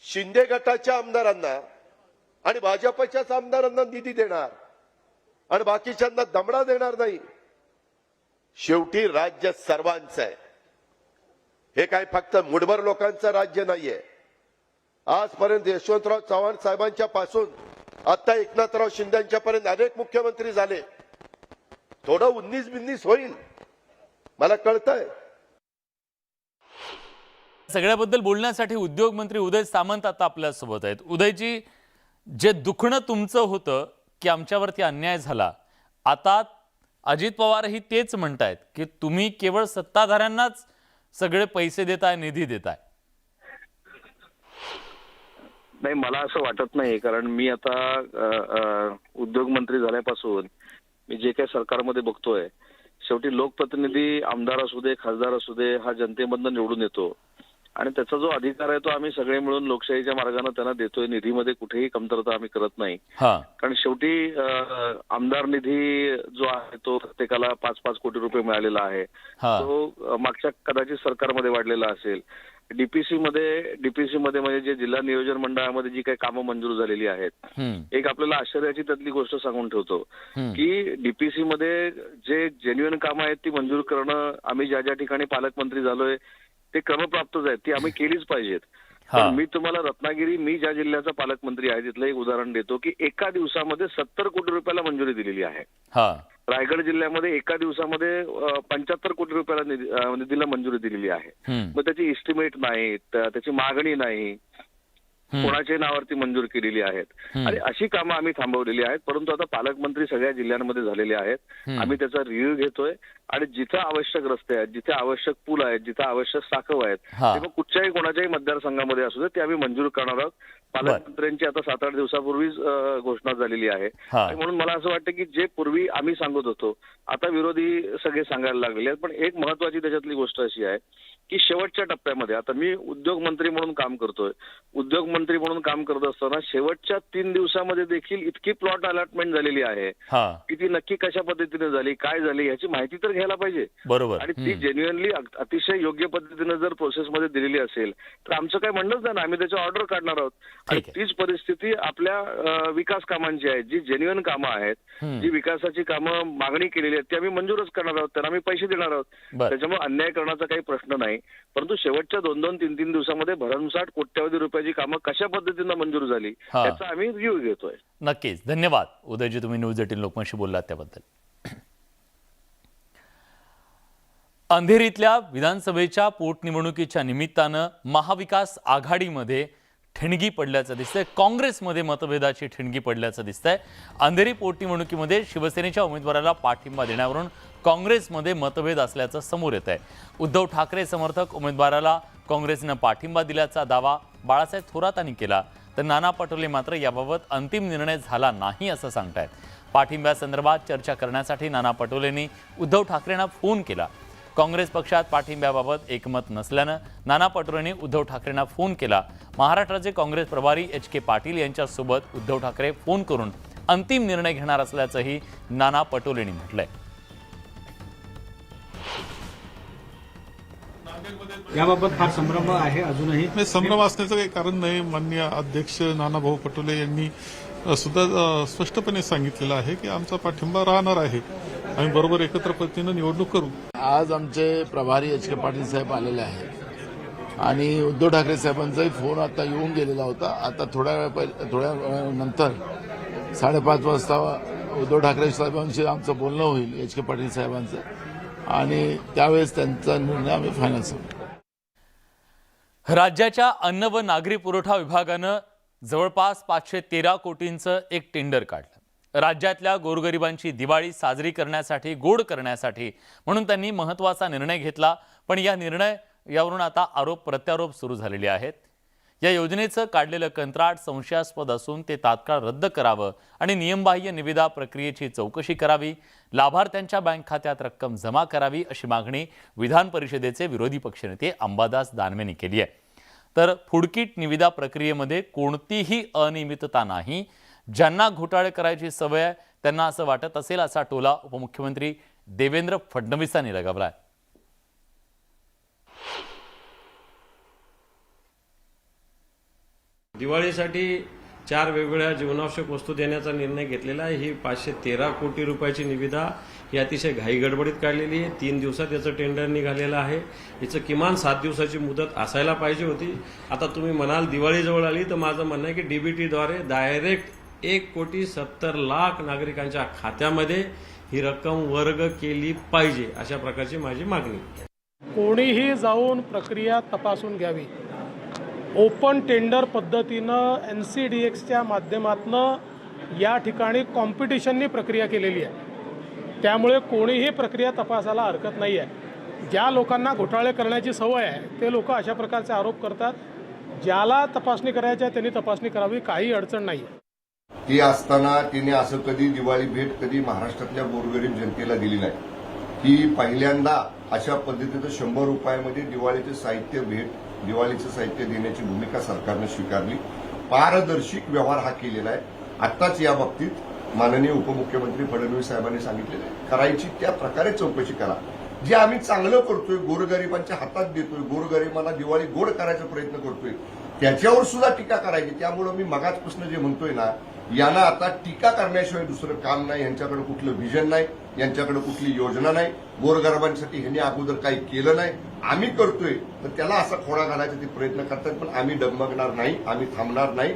शिंदे गटाच्या आमदारांना आणि भाजपच्याच आमदारांना निधी देणार आणि बाकीच्यांना दमडा देणार नाही. शेवटी राज्य सर्वांचं आहे. हे काय फक्त मुठभर लोकांचं राज्य नाहीये. आजपर्यंत यशवंतराव चव्हाण साहेबांच्या पासून आता एकनाथराव शिंदेच्या पर्यंत अनेक मुख्यमंत्री झाले. थोडं 19-20 होईल, मला कळतंय. सगळ्याबद्दल बोलण्यासाठी उद्योग मंत्री उदय सामंत आता आपल्या सोबत आहेत. उदयजी, जे दुखणं तुमचं होतं की आमच्यावरती अन्याय झाला, आता अजित पवारही तेच म्हणतायत की तुम्ही केवळ सत्ताधाऱ्यांनाच सगळे पैसे देताय, निधी देताय. नाही, मला असं वाटत नाही. कारण मी आता उद्योग मंत्री झाल्यापासून मी जे काही सरकारमध्ये बघतोय, शेवटी लोकप्रतिनिधी आमदार असू दे, खासदार असू दे, हा जनतेमधनं निवडून येतो आणि त्याचा जो अधिकार आहे तो आम्ही सगळे मिळून लोकशाहीच्या मार्गाने त्यांना देतोय. निधीमध्ये कुठेही कमतरता आम्ही करत नाही. कारण शेवटी आमदार निधी जो आहे तो प्रत्येकाला 5-5 कोटी रुपये मिळालेला आहे. तो मागच्या कदाचित सरकारमध्ये वाढलेला असेल. डीपीसी मध्ये म्हणजे जे जिल्हा नियोजन मंडळामध्ये जी काही कामं मंजूर झालेली आहेत, एक आपल्याला आश्चर्याची त्यातली गोष्ट सांगून ठेवतो की डीपीसी मध्ये जे जेन्युइन कामं आहेत ती मंजूर करणं, आम्ही ज्या ज्या ठिकाणी पालकमंत्री झालोय ते क्रमप्राप्तच आहेत, ती आम्ही केलीच पाहिजेत. पण मी तुम्हाला रत्नागिरी, मी ज्या जिल्ह्याचा पालकमंत्री आहे तिथलं एक उदाहरण देतो की एका दिवसामध्ये 70 कोटी रुपयाला मंजुरी दिलेली आहे. रायगड जिल्ह्यामध्ये एका दिवसामध्ये 75 कोटी रुपयाला निधीला मंजुरी दिलेली आहे. मग त्याची इस्टिमेट नाही, त्याची मागणी नाही, कोणाच्या नावावरती मंजूर केलेली आहेत आणि अशी कामं आम्ही थांबवलेली आहेत. परंतु आता पालकमंत्री सगळ्या जिल्ह्यांमध्ये झालेले आहेत. आम्ही त्याचा रिव्ह्यू घेतोय आणि जिथं आवश्यक रस्ते आहेत, जिथे आवश्यक पूल आहेत, जिथं आवश्यक साखव आहेत, ते मग कुठच्याही कोणाच्याही मतदारसंघामध्ये असू दे ते आम्ही मंजूर करणार आहोत. पालकमंत्र्यांची आता 7-8 दिवसापूर्वीच घोषणा झालेली आहे. म्हणून मला असं वाटतं की जे पूर्वी आम्ही सांगत होतो आता विरोधी सगळे सांगायला लागलेले आहेत. पण एक महत्वाची त्याच्यातली गोष्ट अशी आहे की शेवटच्या टप्प्यामध्ये आता मी उद्योग मंत्री म्हणून काम करतोय. उद्योग मंत्री म्हणून काम करत असताना शेवटच्या 3 दिवसामध्ये देखील इतकी प्लॉट अलॉटमेंट झालेली आहे की ती नक्की कशा पद्धतीने झाली, काय झाली याची माहिती तर घ्यायला पाहिजे. बरोबर. आणि ती जेन्युअनली अतिशय योग्य पद्धतीने जर प्रोसेसमध्ये दिलेली असेल तर आमचं काय म्हणणंच नाही, आम्ही त्याच्या ऑर्डर काढणार आहोत. आणि तीच परिस्थिती आपल्या विकास कामांची आहे. जी जेन्युअन कामं आहेत, जी विकासाची कामं मागणी केलेली आहेत ती आम्ही मंजूरच करणार आहोत, त्यांना आम्ही पैसे देणार आहोत. त्याच्यामुळे अन्याय करण्याचा काही प्रश्न नाही. परंतु शेवटच्या 2-2, 3-3 दिवसामध्ये भरमसाठ कोट्यावधी रुपयाची कामं कशा पद्धतीनं मंजूर झाली याचा आम्ही रिव्ह्यू घेतोय. नक्कीच. धन्यवाद उदयजी, तुम्ही न्यूज 18 लोकमतशी बोललात त्याबद्दल. अंधेरीतल्या विधानसभेच्या पोटनिवडणुकीच्या निमित्तानं महाविकास आघाडीमध्ये ठिणगी पडल्याचं दिसतंय. काँग्रेसमध्ये मतभेदाची ठिणगी पडल्याचं दिसतंय. अंधेरी पोटनिवडणुकीमध्ये शिवसेनेच्या उमेदवाराला पाठिंबा देण्यावरून काँग्रेसमध्ये मतभेद असल्याचं समोर येत आहे. उद्धव ठाकरे समर्थक उमेदवाराला काँग्रेसनं पाठिंबा दिल्याचा दावा बाळासाहेब थोरातांनी केला, तर नाना पटोले मात्र याबाबत अंतिम निर्णय झाला नाही असं सांगतायत. पाठिंब्यासंदर्भात चर्चा करण्यासाठी नाना पटोलेंनी उद्धव ठाकरेंना फोन केला. काँग्रेस पक्षात पाठिंब्याबाबत एकमत नसल्यानं नाना पटोलेंनी उद्धव ठाकरेंना फोन केला। महाराष्ट्राचे काँग्रेस प्रभारी HK पाटील यांच्यासोबत उद्धव ठाकरे फोन करून अंतिम निर्णय घेणार असल्याचंही नाना पटोलेंनी म्हटलंय। याबाबत फार संभ्रम आहे अजूनही? नाही, संभ्रम असण्याचं काही कारण नाही. माननीय अध्यक्ष नानाभाऊ पटोले यांनी सुद्धा स्पष्टपणे सांगितलेलं आहे की आमचा पाठिंबा राहणार आहे. आम्ही बरोबर एकत्र पद्धतीनं निवडणूक करू. आज आमचे प्रभारी HK पाटील साहेब आलेले आहेत आणि उद्धव ठाकरे साहेबांचाही फोन आता येऊन गेलेला होता. आता थोड्या वेळानंतर 5:30 वाजता उद्धव ठाकरे साहेबांशी आमचं बोलणं होईल HK पाटील साहेबांचं आणि त्यावेळेस त्यांचा निर्णय आम्ही फायनल सांगू. राज्याच्या अन्न व नागरी पुरवठा विभागानं जवळपास 513 कोटींचं एक टेंडर काढलं। राज्यातल्या गोरगरिबांची दिवाळी साजरी करण्यासाठी, गोड करण्यासाठी म्हणून त्यांनी महत्त्वाचा निर्णय घेतला। पण यावरून आता आरोप प्रत्यारोप सुरू झालेले आहेत। या योजनेचं काढलेलं कंत्राट संशयास्पद असून ते तात्काळ रद्द करावं आणि नियमबाह्य निविदा प्रक्रियेची चौकशी करावी, लाभार्थ्यांच्या बँक खात्यात रक्कम जमा करावी अशी मागणी विधान परिषदेचे विरोधी पक्षनेते अंबादास दानवेंनी केली आहे। तर फूडकिट निविदा प्रक्रियेमध्ये कोणतीही अनियमितता नाही, ज्यांना घोटाळे करायची सवय आहे त्यांना असं वाटत असेल असा टोला उपमुख्यमंत्री देवेंद्र फडणवीसांनी लगावलाय। दिवाळीसाठी 4 वेगवेगळ्या जीवनावश्यक वस्तू देण्याचा निर्णय घेतलेला आहे। ही 513 कोटी रुपयाची निविदा ही अतिशय घाईगडबडीत काढलेली आहे। 3 दिवसात याचं टेंडर निघालेलं आहे। याचं किमान 7 दिवसाची मुदत असायला पाहिजे होती। आता तुम्ही म्हणाल दिवाळी जवळ आली तर माझं म्हणणं आहे की DBTद्वारे डायरेक्ट 1,70,00,000 नागरिकांच्या खात्यामध्ये ही रक्कम वर्ग केली पाहिजे, अशा प्रकारची माझी मागणी आहे। कोणीही जाऊन प्रक्रिया तपासून घ्यावी। ओपन टेंडर पद्धतीनं NCDXच्या माध्यमातून या ठिकाणी कॉम्पिटिशननी प्रक्रिया केलेली आहे। त्यामुळे कोणीही प्रक्रिया तपासायला हरकत नाही आहे। ज्या लोकांना घोटाळे करण्याची सवय आहे ते लोक अशा प्रकारचे आरोप करतात। ज्याला तपासणी करायची आहे त्यांनी तपासणी करावी, काही अडचण नाही आहे। ती असताना तिने असं कधी दिवाळी भेट कधी महाराष्ट्रातल्या गोरगरीब जनतेला दिली नाही की पहिल्यांदा अशा पद्धतीचं 100 रुपयामध्ये दिवाळीचे साहित्य भेट, दिवाळीचं साहित्य देण्याची भूमिका सरकारने स्वीकारली। पारदर्शी व्यवहार हा केलेला आहे। आत्ताच या बाबतीत माननीय उपमुख्यमंत्री फडणवीस साहेबांनी सांगितलेलं आहे करायची त्या प्रकारे चौकशी करा। जे आम्ही चांगलं करतोय, गोरगरिबांच्या हातात देतोय, गोरगरिबांना दिवाळी गोड करायचा प्रयत्न करतोय, त्याच्यावर सुद्धा टीका करायची। त्यामुळे मी मगाचपासून जे म्हणतोय ना, यांना आता टीका करण्याशिवाय दुसरं काम नाही। यांच्याकडे कुठलं व्हिजन नाही, यांच्याकडे कुठली योजना नाही। गोरगरिबांसाठी ह्यांनी अगोदर काही केलं नाही, आम्ही करतोय तर त्याला असा खोडा घालायचा ते प्रयत्न करतात। पण आम्ही डगमगणार नाही, आम्ही थांबणार नाही।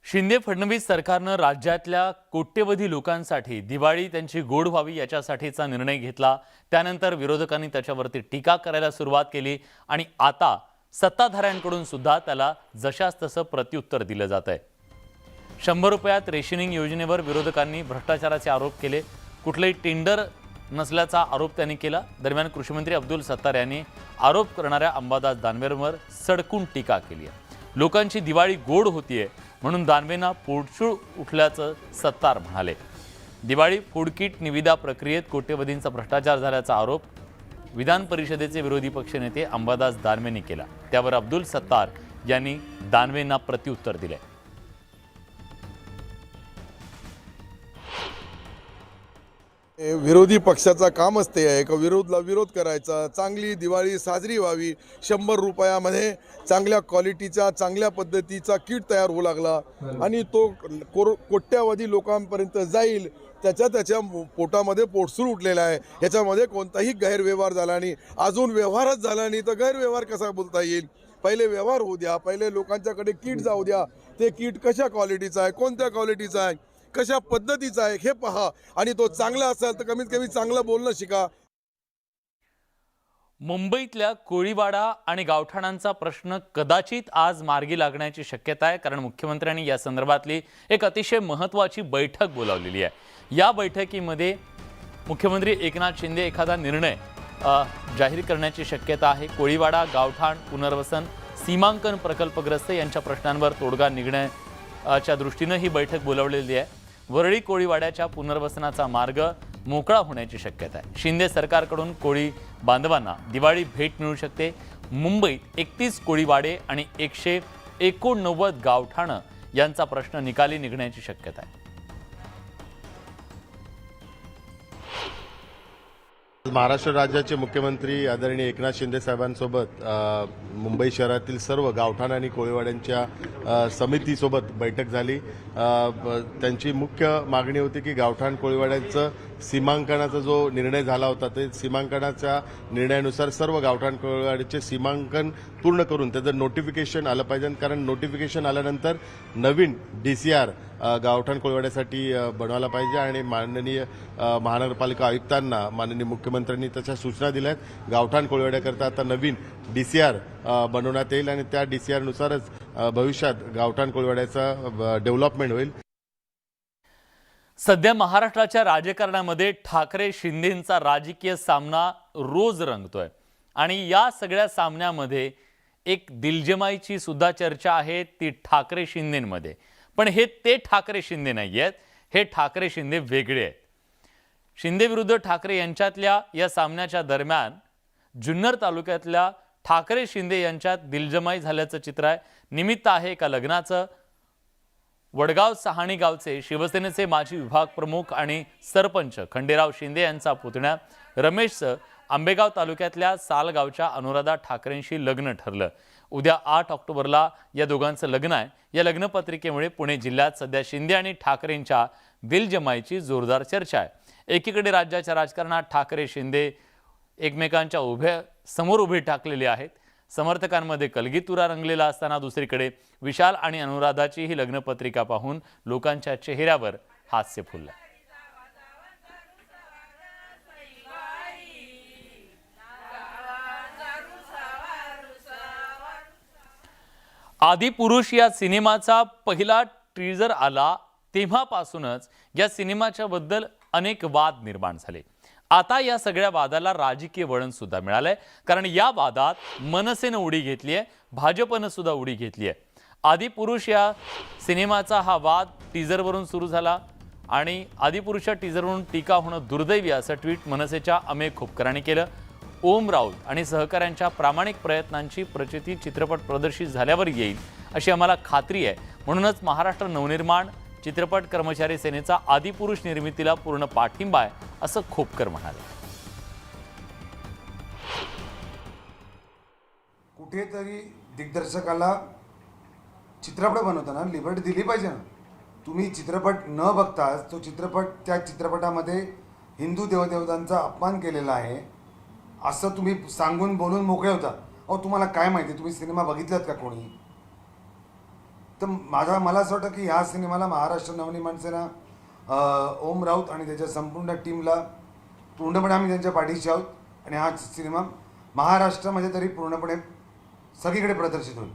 शिंदे फडणवीस सरकारनं राज्यातल्या कोट्यवधी लोकांसाठी दिवाळी त्यांची गोड व्हावी याच्यासाठीचा निर्णय घेतला। त्यानंतर विरोधकांनी त्याच्यावरती टीका करायला सुरुवात केली आणि आता सत्ताधाऱ्यांकडून सुद्धा त्याला जशास तसं प्रत्युत्तर दिलं जात आहे। 100 रुपयात रेशनिंग योजनेवर विरोधकांनी भ्रष्टाचाराचे आरोप केले। कुठलेही टेंडर नसल्याचा आरोप त्यांनी केला। दरम्यान कृषीमंत्री अब्दुल सत्तार यांनी आरोप करणाऱ्या अंबादास दानवेंवर सडकून टीका केली आहे। लोकांची दिवाळी गोड होतीये म्हणून दानवेंना पोटशूळ उठल्याचं सत्तार म्हणाले। दिवाळी फूडकिट निविदा प्रक्रियेत कोट्यवधींचा भ्रष्टाचार झाल्याचा आरोप विधान परिषदेचे विरोधी पक्षनेते अंबादास दानवेंनी केला। त्यावर अब्दुल सत्तार यांनी दानवेंना प्रत्युत्तर दिले। विरोधी पक्षाचा कामच ते आहे का विरोधला विरोध करायचा, चांगली दिवाळी साजरी व्हावी। 100 रुपयामध्ये चांगल्या क्वालिटीचा, चांगल्या पद्धतीचा किट तयार होऊ लागला आणि तो कोट्यावधी लोकांपर्यंत जाईल। त्याच्या पोटामध्ये पोटसूळ उठलेला आहे। याच्यामध्ये कोणताही गैरव्यवहार झाला नाही, अजून व्यवहारच झाला नाही तर गैरव्यवहार कसा बोलता येईल? पहिले व्यवहार होऊ द्या, पहिले लोकांच्याकडे किट जाऊ द्या। ते किट कशा क्वालिटीचा आहे, कोणत्या क्वालिटीचा आहे, कशा पद्धतीचा आहे हे पहा आणि तो चांगला असेल तर कमीत कमी चांगलं बोलणं शिका। मुंबईतल्या कोळीवाडा आणि गावठाणांचा प्रश्न कदाचित आज मार्गी लागण्याची शक्यता आहे, कारण मुख्यमंत्र्यांनी या संदर्भातली एक अतिशय महत्त्वाची बैठक बोलावलेली आहे। या बैठकीमध्ये मुख्यमंत्री एकनाथ शिंदे एखादा निर्णय जाहीर करण्याची शक्यता आहे। कोळीवाडा, गावठाण पुनर्वसन, सीमांकन प्रकल्पग्रस्त यांच्या प्रश्नांवर तोडगा निघण्याच्या दृष्टीनं ही बैठक बोलावलेली आहे। वरळी कोळीवाड्याच्या पुनर्वसनाचा मार्ग मोकळा होण्याची शक्यता आहे. शिंदे सरकारकडून कोळी बांधवांना दिवाळी भेट मिळू शकते. मुंबईत 31 कोळीवाडे आणि 189 गावठाणं यांचा प्रश्न निकाली निघण्याची शक्यता आहे. महाराष्ट्र राज्याचे मुख्यमंत्री आदरणीय एकनाथ शिंदे साहेबांसोबत मुंबई शहरातील सर्व गावठाण आणि कोळीवाड्यांच्या समितीसोबत बैठक झाली. त्यांची मुख्य मागणी होती की गावठाण कोळीवाड्यांचं सीमांकनाचा जो निर्णय झाला होता ते सीमांकनाच्या निर्णयानुसार सर्व गावठाण कोळीवाड्याचे सीमांकन पूर्ण करून त्याचं नोटिफिकेशन आलं पाहिजे. कारण नोटिफिकेशन आल्यानंतर नवीन DCR गावठाण कोळीवाड्यासाठी बनवायला पाहिजे आणि माननीय महानगरपालिका आयुक्तांना माननीय मुख्यमंत्र्यांनी त्याच्या सूचना दिल्या आहेत. गावठाण कोळीवाड्याकरता आता नवीन DCR बनवण्यात येईल आणि त्या DCR नुसारच भविष्यात गावठाण कोळीवाड्याचा डेव्हलपमेंट होईल. सध्या महाराष्ट्राच्या राजकारणामध्ये ठाकरे शिंदेंचा राजकीय सामना रोज रंगतोय आणि या सगळ्या सामन्यामध्ये एक दिलजमाईची सुद्धा चर्चा आहे ती ठाकरे शिंदेंमध्ये. पण हे ते ठाकरे शिंदे नाही आहेत, हे ठाकरे शिंदे वेगळे आहेत. शिंदे विरुद्ध ठाकरे यांच्यातल्या या सामन्याच्या दरम्यान जुन्नर तालुक्यातल्या ठाकरे शिंदे यांच्यात दिलजमाई झाल्याचं चित्र आहे. निमित्त आहे एका लग्नाचं. वडगाव सहाणी गावचे शिवसेनेचे माजी विभाग प्रमुख आणि सरपंच खंडेराव शिंदे यांचा पुतण्या रमेशचं आंबेगाव तालुक्यातल्या सालगावच्या अनुराधा ठाकरेंशी लग्न ठरलं. उद्या 8 ऑक्टोबरला या दोघांचं लग्न आहे. या लग्नपत्रिकेमुळे पुणे जिल्ह्यात सध्या शिंदे आणि ठाकरेंच्या दिलजमाईची जोरदार चर्चा आहे. एकीकडे राज्याच्या राजकारणात ठाकरे शिंदे एकमेकांच्या समोर उभे ठाकलेले आहेत. समर्थकांमध्ये कलगीतुरा रंगलेला असताना दुसरीकडे विशाल आणि अनुराधाची ही लग्नपत्रिका पाहून लोकांच्या चेहऱ्यावर हास्य फुललं. आदिपुरुष या सिनेमाचा पहिला टीजर आला तेव्हापासूनच या सिनेमाच्या बद्दल अनेक वाद निर्माण झाले. आता या सगळ्या वादाला राजकीय वळण सुद्धा मिळालंय. कारण या वादात मनसेनं उडी घेतली आहे, भाजपनं सुद्धा उडी घेतली आहे. आदिपुरुष या सिनेमाचा हा वाद टीजरवरून सुरू झाला आणि आदिपुरुषच्या टीजरवरून टीका होणं दुर्दैवी असं ट्विट मनसेच्या अमेय खोपकरांनी केलं. ओम राऊत आणि सहकाऱ्यांच्या प्रामाणिक प्रयत्नांची प्रचिती चित्रपट प्रदर्शित झाल्यावर येईल अशी आम्हाला खात्री आहे. म्हणूनच महाराष्ट्र नवनिर्माण चित्रपट कर्मचारी सेनेचा आदिपुरुष निर्मितीला पूर्ण पाठिंबा आहे असं खोपकर म्हणाले. कुठेतरी दिग्दर्शकाला चित्रपट बनवताना लिबर्टी दिली पाहिजे ना. तुम्ही चित्रपट न बघताच तो चित्रपट त्या चित्रपटामध्ये हिंदू देवदेवतांचा अपमान केलेला आहे असं तुम्ही सांगून बोलून मोकळे होता. अहो तुम्हाला काय माहिती, तुम्ही सिनेमा बघितलात का कोणी? तर मला असं वाटतं की ह्या सिनेमाला महाराष्ट्र नवनिर्माण सेना ओम राऊत आणि त्याच्या संपूर्ण टीमला पूर्णपणे आम्ही त्यांच्या पाठीशी आहोत आणि हा सिनेमा महाराष्ट्रामध्ये तरी पूर्णपणे सगळीकडे प्रदर्शित होईल.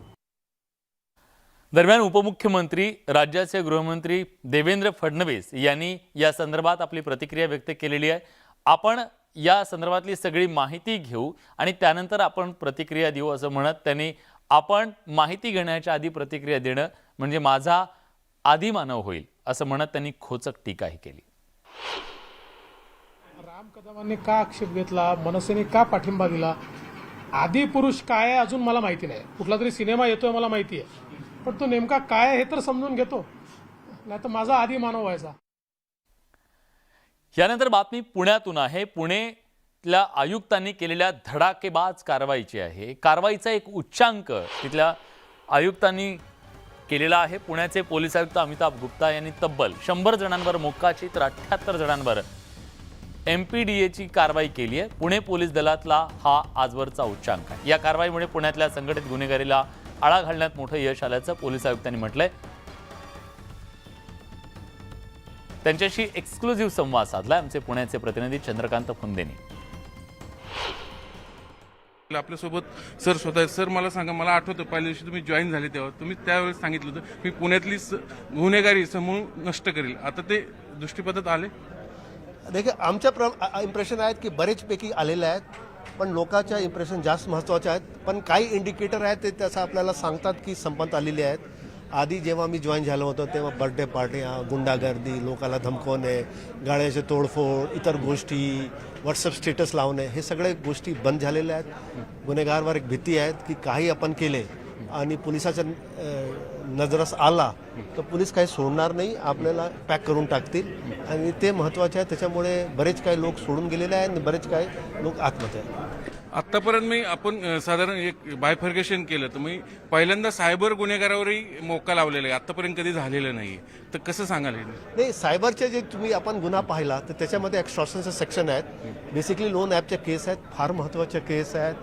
दरम्यान उपमुख्यमंत्री राज्याचे गृहमंत्री देवेंद्र फडणवीस यांनी या संदर्भात आपली प्रतिक्रिया व्यक्त केलेली आहे. आपण या संदर्भातली सगळी माहिती घेऊ आणि त्यानंतर आपण प्रतिक्रिया देऊ असं म्हणत त्यांनी आपण माहिती घेण्याच्या आधी प्रतिक्रिया देणं म्हणजे माझा आदिमानव होईल असं म्हणत त्यांनी खोचक टीकाही केली. राम कदमांनी का आक्षेप घेतला, मनसेने का पाठिंबा दिला, आदिपुरुष काय आहे अजून मला माहिती नाही. कुठला तरी सिनेमा येतोय मला माहिती आहे, पण तो नेमका काय आहे हे तर समजून घेतो, नाही तर माझा आदिमानव व्हायचा. यानंतर बातमी पुण्यातून आहे. पुण्यातल्या आयुक्तांनी केलेल्या धडाकेबाज कारवाईची आहे. कारवाईचा एक उच्चांक तिथल्या आयुक्तांनी केलेला आहे. पुण्याचे पोलीस आयुक्त अमिताभ गुप्ता यांनी तब्बल 100 जणांवर मोक्काची तर 78 जणांवर MPDAची कारवाई केली आहे. पुणे पोलीस दलातला हा आजवरचा उच्चांक आहे. या कारवाईमुळे पुण्यातल्या संघटित गुन्हेगारीला आळा घालण्यात मोठं यश आल्याचं पोलीस आयुक्तांनी म्हटलंय. त्यांच्याशी एक्सक्लुझिव्ह संवाद साधला आमचे पुण्याचे प्रतिनिधी चंद्रकांत फुंदेनी. आपल्यासोबत सर स्वतः सर मला सांगा, मला आठवतं पहिल्या दिवशी तुम्ही जॉईन झाले तेव्हा तुम्ही त्यावेळेस सांगितलं होतं मी पुण्यातली गुन्हेगारी समूळ नष्ट करेल. आता ते दृष्टीपथात आले? देखील आमच्या इम्प्रेशन आहेत की बरेचपैकी आलेले आहेत, पण लोकांच्या इम्प्रेशन जास्त महत्त्वाचे आहेत. पण काही इंडिकेटर आहेत ते त्याचं आपल्याला सांगतात की संपत आलेले आहेत. आधी जेव्हा मी जॉईन झालो होतो तेव्हा बर्थडे पार्ट्या, गुंडागर्दी, लोकाला धमकवणे, गाड्याचे तोडफोड, इतर गोष्टी, व्हॉट्सअप स्टेटस लावणे, हे सगळे गोष्टी बंद झालेल्या आहेत. गुन्हेगारवर एक भीती आहे की काही आपण केले आणि पोलिसाच्या नजरास आला तर पोलीस काही सोडणार नाही, आपल्याला पॅक करून टाकतील आणि ते महत्त्वाचे आहे. त्याच्यामुळे बरेच काही लोक सोडून गेलेले आहेत आणि बरेच काही लोक आत्महत्या आहेत. आत्तापर्यंत मी आपण साधारण एक बायफर्गेशन केलं तर मी पहिल्यांदा सायबर गुन्हेगारावरही मोका लावलेला आहे, आत्तापर्यंत कधी झालेलं नाही. तर कसं सांगाल? नाही, सायबरचे जे तुम्ही आपण गुन्हा पाहिला तर त्याच्यामध्ये एक्स्टॉर्शनचे सेक्शन आहेत, बेसिकली लोन ॲपच्या केस आहेत, फार महत्त्वाच्या केस आहेत.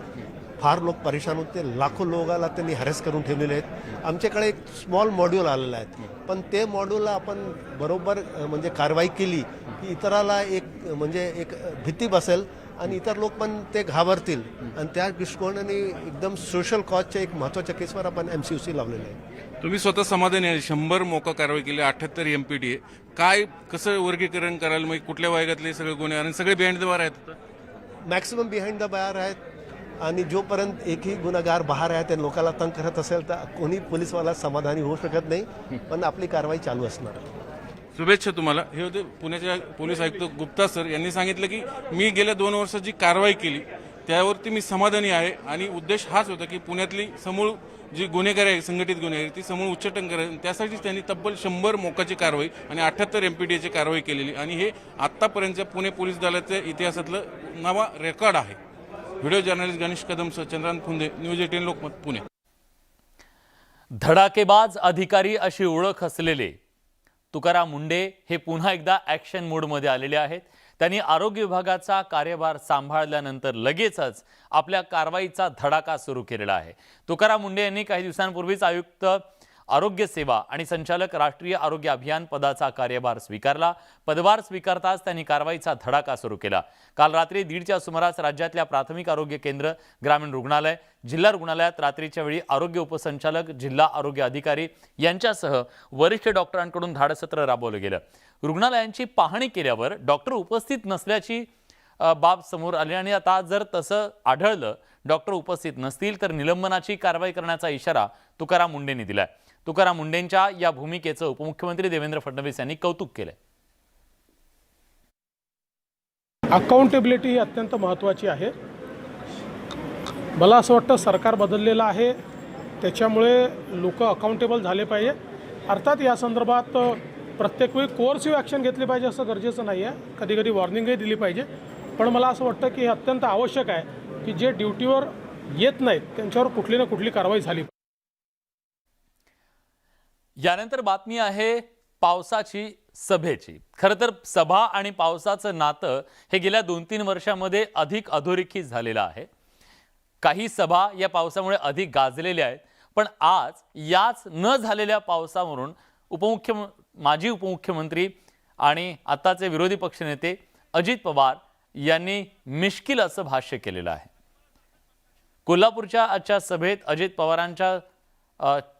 फार लोक परेशान होते, लाखो लोकाला त्यांनी हॅरेस करून ठेवलेले आहेत. आमच्याकडे एक स्मॉल मॉड्यूल आलेलं आहे, पण ते मॉड्यूलला आपण बरोबर म्हणजे कारवाई केली की इतराला एक म्हणजे एक भीती बसेल आणि इतर लोक पण ते घाबरतील आणि त्या दृष्टिकोनाने एकदम सोशल कॉजच्या एक महत्त्वाच्या केसवर आपण MCUC लावलेलं आहे. तुम्ही स्वतः समाधानी आहे? 100 मोका कारवाई केली, 78 MPD काय कसं वर्गीकरण कराल? मग कुठल्या वयातले सगळे गुन्हेगार आणि सगळे बिहाइंड द बार आहेत? मॅक्सिमम बिहाइंड द बार आहेत आणि जोपर्यंत एकही गुन्हेगार बाहेर आहे त्या लोकांना तंग करत असेल तर कोणी पोलीसवाला समाधानी होऊ शकत नाही, पण आपली कारवाई चालू असणार. शुभेच्छा तुम्हाला. हे होते पुण्याचे पोलीस आयुक्त गुप्ता सर यांनी सांगितलं की मी गेल्या 2 वर्षात जी कारवाई केली त्यावरती मी समाधानी आहे आणि उद्देश हाच होता की पुण्यातली समूळ जी गुन्हेगार आहे, संघटित गुन्हेगारी, ती समूळ उच्चाटन करायची. त्यासाठीच त्यांनी तब्बल 100 मोकाची कारवाई आणि 78 MPDची कारवाई केलेली आणि हे आत्तापर्यंतच्या पुणे पोलीस दलाच्या इतिहासातलं नवा रेकॉर्ड आहे. व्हिडिओ जर्नलिस्ट गणेश कदमसह चंद्रांत फुंदे, न्यूज 18 लोकमत, पुणे. धडाकेबाज अधिकारी अशी ओळख असलेले तुकाराम मुंडे हे पुन्हा एकदा ॲक्शन मोडमध्ये आलेले आहेत. त्यांनी आरोग्य विभागाचा कार्यभार सांभाळल्यानंतर लगेचच आपल्या कारवाईचा धडाका सुरू केलेला आहे. तुकाराम मुंडे यांनी काही दिवसांपूर्वीच आयुक्त आरोग्य सेवा आणि संचालक राष्ट्रीय आरोग्य अभियान पदाचा कार्यभार स्वीकारला. पदभार स्वीकारताच त्यांनी कारवाईचा धडाका सुरू केला. काल रात्री 1:30च्या सुमारास राज्यातल्या प्राथमिक आरोग्य केंद्र, ग्रामीण रुग्णालय, जिल्हा रुग्णालयात रात्रीच्या वेळी आरोग्य उपसंचालक, जिल्हा आरोग्य अधिकारी यांच्यासह वरिष्ठ डॉक्टरांकडून धाडसत्र राबवलं गेलं. रुग्णालयांची पाहणी केल्यावर डॉक्टर उपस्थित नसल्याची बाब समोर आली आणि आता जर तसं आढळलं, डॉक्टर उपस्थित नसतील तर निलंबनाची कारवाई करण्याचा इशारा तुकाराम मुंडेंनी दिलाय. तुकाराम मुंडेंच्या या भूमिकेचं उपमुख्यमंत्री देवेंद्र फडणवीस यांनी कौतुक केलंय. अकाउंटेबिलिटी ही अत्यंत महत्त्वाची आहे. मला असं वाटतं सरकार बदललेलं आहे, त्याच्यामुळे लोक अकाउंटेबल झाले पाहिजे. अर्थात या संदर्भात प्रत्येक वेळी कोर्सिव्ह ॲक्शन घेतली पाहिजे असं गरजेचं नाही आहे, कधी कधी वॉर्निंगही दिली पाहिजे. पण मला असं वाटतं की हे अत्यंत आवश्यक आहे की जे ड्युटीवर येत नाहीत त्यांच्यावर कुठली ना कुठली कारवाई झाली. यानंतर बातमी आहे पावसाची सभेची. खरं तर सभा आणि पावसाचं नातं हे गेल्या 2-3 वर्षामध्ये अधिक अधोरेखित झालेलं आहे. काही सभा या पावसामुळे अधिक गाजलेल्या आहेत, पण आज याच न झालेल्या पावसावरून माजी उपमुख्यमंत्री आणि आताचे विरोधी पक्षनेते अजित पवार यांनी मिश्किल असं भाष्य केलेलं आहे. कोल्हापूरच्या आजच्या सभेत अजित पवारांच्या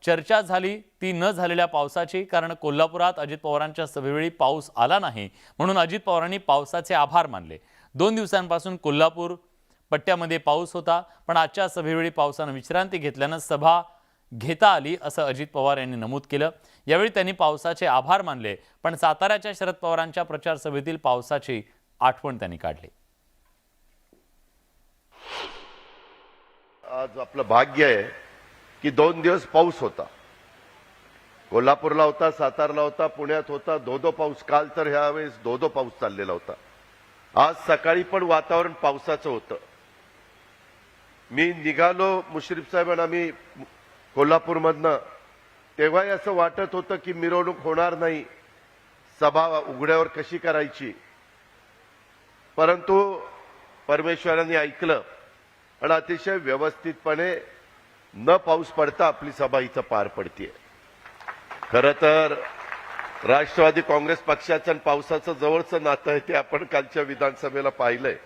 चर्चा झाली ती न झालेल्या पावसाची. कारण कोल्हापुरात अजित पवारांच्या सभेवेळी पाऊस आला नाही, म्हणून अजित पवारांनी पावसाचे आभार मानले. 2 दिवसांपासून कोल्हापूर पट्ट्यामध्ये पाऊस होता, पण आजच्या सभेवेळी पावसानं विश्रांती घेतल्यानं सभा घेता आली असं अजित पवार यांनी नमूद केलं. यावेळी त्यांनी पावसाचे आभार मानले, पण साताऱ्याच्या शरद पवारांच्या प्रचार सभेतील पावसाची आठवण त्यांनी काढली. आज आपलं भाग्य आहे की 2 दिवस पाऊस होता. कोल्हापूरला होता, सातारला होता, पुण्यात होता. 2 पाऊस. काल तर ह्यावेळेस 2 पाऊस चाललेला होता. आज सकाळी पण वातावरण पावसाचं होतं. मी निघालो मुश्रीफ साहेबांना मी कोल्हापूरमधनं, तेव्हाही असं वाटत होतं की मिरवणूक होणार नाही, सभा उघड्यावर कशी करायची. परंतु परमेश्वरांनी ऐकलं आणि अतिशय व्यवस्थितपणे न पाऊस पडता आपली सभा इथं पार पडतीये. खरं तर राष्ट्रवादी काँग्रेस पक्षाचं आणि पावसाचं जवळचं नातं आहे ते आपण कालच्या विधानसभेला पाहिलंय.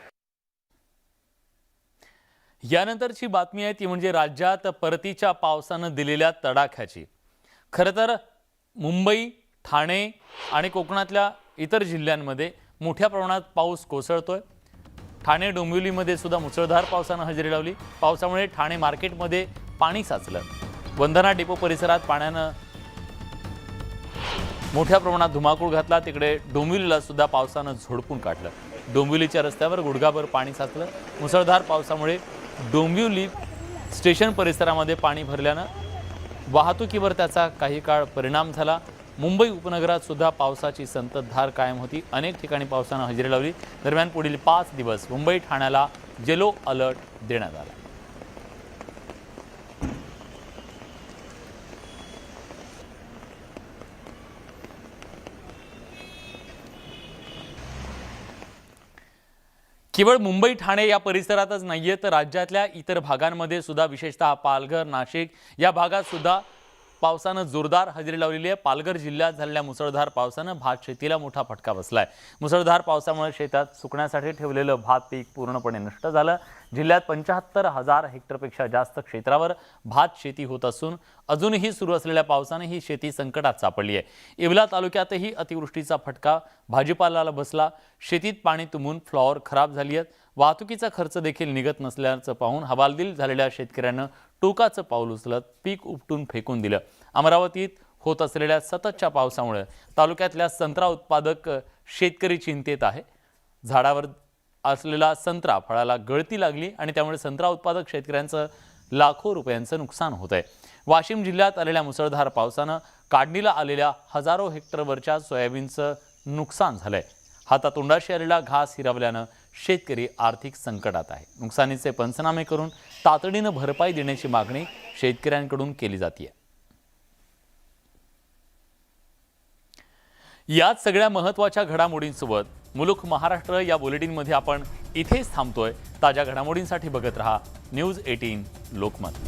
यानंतरची बातमी आहे ती म्हणजे राज्यात परतीच्या पावसानं दिलेल्या तडाख्याची. खरं तर मुंबई, ठाणे आणि कोकणातल्या इतर जिल्ह्यांमध्ये मोठ्या प्रमाणात पाऊस कोसळतोय. ठाणे डोंबिवलीमध्ये सुद्धा मुसळधार पावसानं हजेरी लावली. पावसामुळे ठाणे मार्केटमध्ये पाणी साचलं. वंदना डेपो परिसरात पाण्यानं मोठ्या प्रमाणात धुमाकूळ घातला। तिकडे डोंबिवलीला सुद्धा पावसानं झोडपून काढलं। डोंबिवलीच्या रस्त्यावर गुडघाभर पाणी साचलं। मुसळधार पावसामुळे डोंबिवली स्टेशन परिसरामध्ये पाणी भरल्यानं वाहतुकीवर त्याचा काही काळ परिणाम झाला। मुंबई उपनगरात सुद्धा पावसाची संततधार कायम होती। अनेक ठिकाणी पावसानं हजेरी लावली। दरम्यान पुढील 5 दिवस मुंबई ठाण्याला येलो अलर्ट देण्यात आला। केवळ मुंबई ठाणे या परिसरातच नाहीये तर राज्यातल्या इतर भागांमध्ये सुद्धा विशेषतः पालघर नाशिक या भागात सुद्धा पावसानं जोरदार हजेरी लावलेली आहे। पालघर जिल्ह्यात झालेल्या मुसळधार पावसानं भात शेतीला मोठा फटका बसलाय। मुसळधार पावसामुळे शेतात सुकण्यासाठी ठेवलेलं भात पीक पूर्णपणे नष्ट झालं। जिल्ह्यात 75,000 हेक्टरपेक्षा जास्त क्षेत्रावर भात शेती होत असून अजूनही सुरू असलेल्या पावसाने ही शेती संकटात सापडली आहे। येवला तालुक्यातही अतिवृष्टीचा फटका भाजीपाल्याला बसला। शेतीत पाणी तुंबून फ्लॉवर खराब झाली आहेत। वाहतुकीचा खर्च देखील निघत नसल्याचं पाहून हवालदिल झालेल्या शेतकऱ्यांना टोकाचं पाऊल उचलत पीक उपटून फेकून दिलं। अमरावतीत होत असलेल्या सततच्या पावसामुळे तालुक्यातल्या संत्रा उत्पादक शेतकरी चिंतेत आहे। झाडावर असलेला संत्रा फळाला गळती लागली आणि त्यामुळे संत्रा उत्पादक शेतकऱ्यांचं लाखो रुपयांचं नुकसान होत आहे। वाशिम जिल्ह्यात आलेल्या मुसळधार पावसानं काढणीला आलेल्या हजारो हेक्टरवरच्या सोयाबीनचं नुकसान झालंय। हातातोंडाशी आलेला घास हिरावल्यानं शेतकरी आर्थिक संकटात आहे। नुकसानीचे पंचनामे करून तातडीनं भरपाई देण्याची मागणी शेतकऱ्यांकडून केली जाते। याच सगळ्या महत्त्वाच्या घडामोडींसोबत मुलुख महाराष्ट्र या बुलेटिनमध्ये आपण इथेच थांबतोय। ताज्या घडामोडींसाठी बघत रहा न्यूज 18 लोकमत।